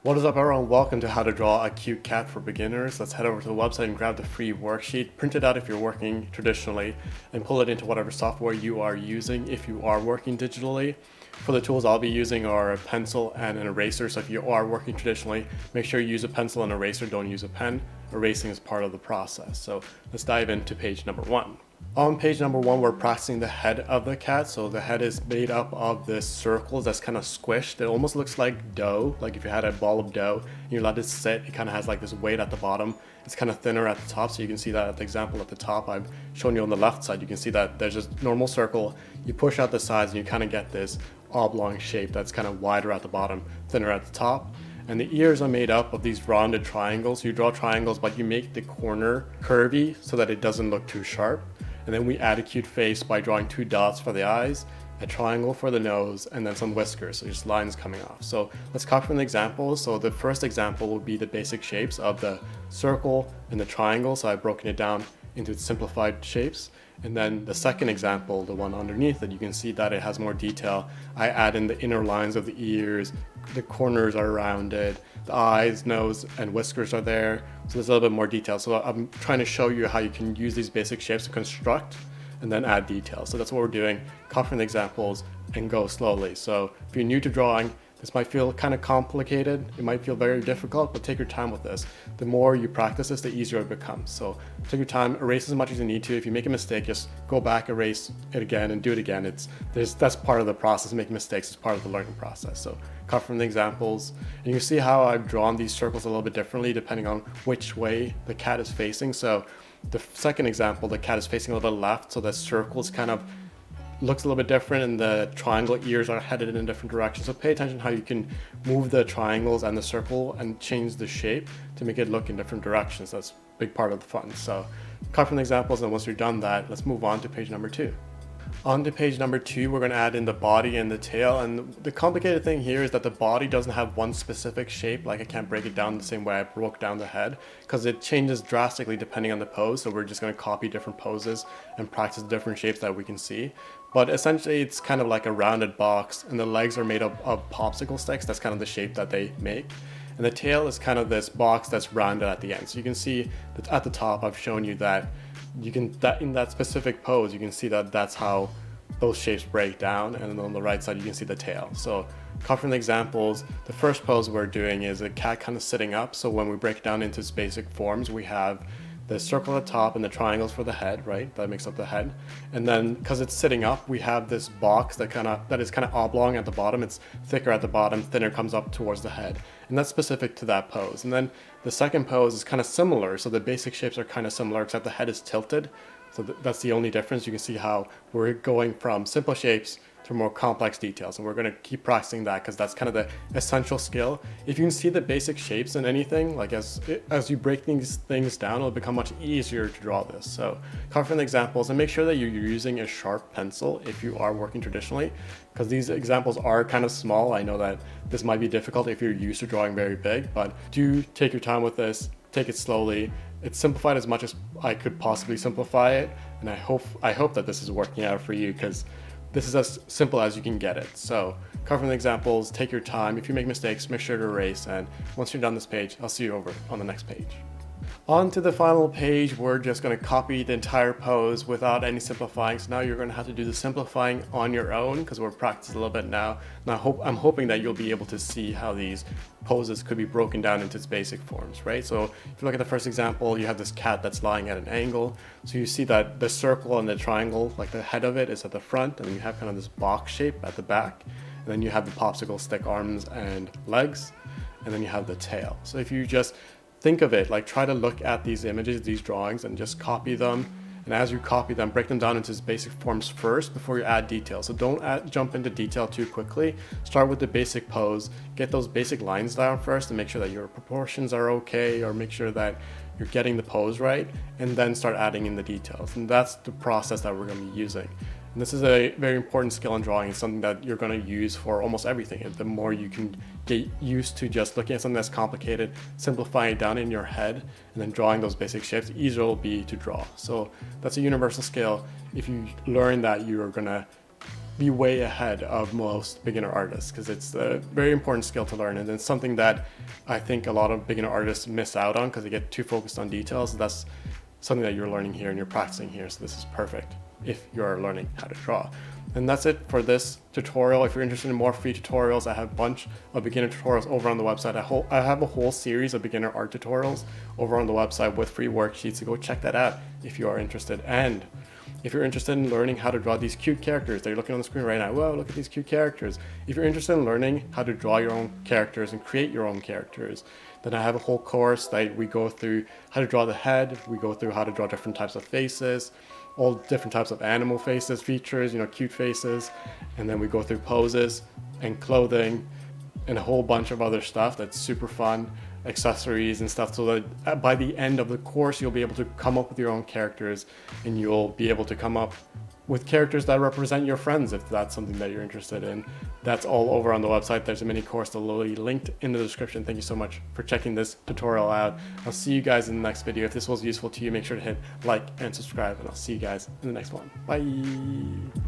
What is up everyone, welcome to How to Draw a Cute Cat for Beginners. Let's head over to the website and grab the free worksheet, print it out if you're working traditionally, and pull it into whatever software you are using if you are working digitally. For the tools I'll be using are a pencil and an eraser, so if you are working traditionally, make sure you use a pencil and eraser, don't use a pen. Erasing is part of the process. So let's dive into page number 1. On page number 1, we're practicing the head of the cat. So the head is made up of this circles that's kind of squished. It almost looks like dough, like if you had a ball of dough and you let it sit, it kind of has like this weight at the bottom. It's kind of thinner at the top, so you can see that at the example at the top. I've shown you on the left side. You can see that there's just normal circle. You push out the sides and you kind of get this oblong shape that's kind of wider at the bottom, thinner at the top. And the ears are made up of these rounded triangles. You draw triangles, but you make the corner curvy so that it doesn't look too sharp. And then we add a cute face by drawing 2 dots for the eyes, a triangle for the nose, and then some whiskers, so just lines coming off. So let's copy from the examples. So the first example will be the basic shapes of the circle and the triangle. So I've broken it down into simplified shapes. And then the second example, the one underneath it, you can see that it has more detail. I add in the inner lines of the ears, the corners are rounded, the eyes, nose, and whiskers are there. So there's a little bit more detail. So I'm trying to show you how you can use these basic shapes to construct and then add details. So that's what we're doing. Copy from the examples and go slowly. So if you're new to drawing, this might feel kind of complicated. It might feel very difficult, but take your time with this. The more you practice this, the easier it becomes. So take your time, erase as much as you need to. If you make a mistake, just go back, erase it again, and do it again. That's part of the process. Making mistakes is part of the learning process. So cut from the examples, and you can see how I've drawn these circles a little bit differently depending on which way the cat is facing. So the second example, the cat is facing a little bit left, so the circles kind of looks a little bit different and the triangle ears are headed in a different direction. So pay attention how you can move the triangles and the circle and change the shape to make it look in different directions. That's a big part of the fun. So cut from the examples, and once you're done that, let's move on to page number 2. On to page number 2, we're going to add in the body and the tail. And the complicated thing here is that the body doesn't have one specific shape. Like I can't break it down the same way I broke down the head because it changes drastically depending on the pose. So we're just going to copy different poses and practice different shapes that we can see. But essentially it's kind of like a rounded box, and the legs are made up of popsicle sticks. That's kind of the shape that they make. And the tail is kind of this box that's rounded at the end. So you can see that at the top I've shown you that in that specific pose you can see that that's how those shapes break down, and then on the right side you can see the tail. So copy from the examples, the first pose we're doing is a cat kind of sitting up. So when we break it down into its basic forms, we have the circle at the top and the triangles for the head, right? That makes up the head. And then because it's sitting up, we have this box that is kind of oblong at the bottom. It's thicker at the bottom, thinner comes up towards the head. And that's specific to that pose. And then the second pose is kind of similar. So the basic shapes are kind of similar, except the head is tilted. So that's the only difference. You can see how we're going from simple shapes to more complex details, and we're going to keep practicing that because that's kind of the essential skill. If you can see the basic shapes in anything, like as you break these things down, it'll become much easier to draw this. So copy from the examples and make sure that you're using a sharp pencil if you are working traditionally, because these examples are kind of small. I know that this might be difficult if you're used to drawing very big, but do take your time with this, take it slowly. It's simplified as much as I could possibly simplify it, and I hope that this is working out for you, because this is as simple as you can get it. So cover from the examples, take your time. If you make mistakes, make sure to erase, and once you're done this page, I'll see you over on the next page. On to the final page, we're just going to copy the entire pose without any simplifying. So now you're going to have to do the simplifying on your own because we're practicing a little bit now. And I'm hoping that you'll be able to see how these poses could be broken down into its basic forms, right? So if you look at the first example, you have this cat that's lying at an angle. So you see that the circle and the triangle, like the head of it is at the front, and then you have kind of this box shape at the back. And then you have the popsicle stick arms and legs, and then you have the tail. So if you just think of it, like try to look at these images, these drawings, and just copy them. And as you copy them, break them down into its basic forms first before you add detail. So don't jump into detail too quickly. Start with the basic pose, get those basic lines down first and make sure that your proportions are okay, or make sure that you're getting the pose right, and then start adding in the details. And that's the process that we're going to be using. And this is a very important skill in drawing. It's something that you're going to use for almost everything. And the more you can get used to just looking at something that's complicated, simplifying it down in your head, and then drawing those basic shapes, the easier it will be to draw. So that's a universal skill. If you learn that, you're going to be way ahead of most beginner artists, because it's a very important skill to learn, and it's something that I think a lot of beginner artists miss out on because they get too focused on details. That's something that you're learning here and you're practicing here, so this is perfect if you're learning how to draw. And that's it for this tutorial. If you're interested in more free tutorials, I have a bunch of beginner tutorials over on the website. I have a whole series of beginner art tutorials over on the website with free worksheets, so go check that out if you are interested. And if you're interested in learning how to draw these cute characters that you're looking on the screen right now, whoa, look at these cute characters. If you're interested in learning how to draw your own characters and create your own characters, then I have a whole course that we go through how to draw the head, we go through how to draw different types of faces, all different types of animal faces, features, cute faces, and then we go through poses and clothing and a whole bunch of other stuff that's super fun, accessories and stuff, so that by the end of the course you'll be able to come up with your own characters, and you'll be able to come up with characters that represent your friends if that's something that you're interested in. That's all over on the website. There's a mini course that will be linked in the description. Thank you so much for checking this tutorial out. I'll see you guys in the next video. If this was useful to you, make sure to hit like and subscribe, and I'll see you guys in the next one. Bye.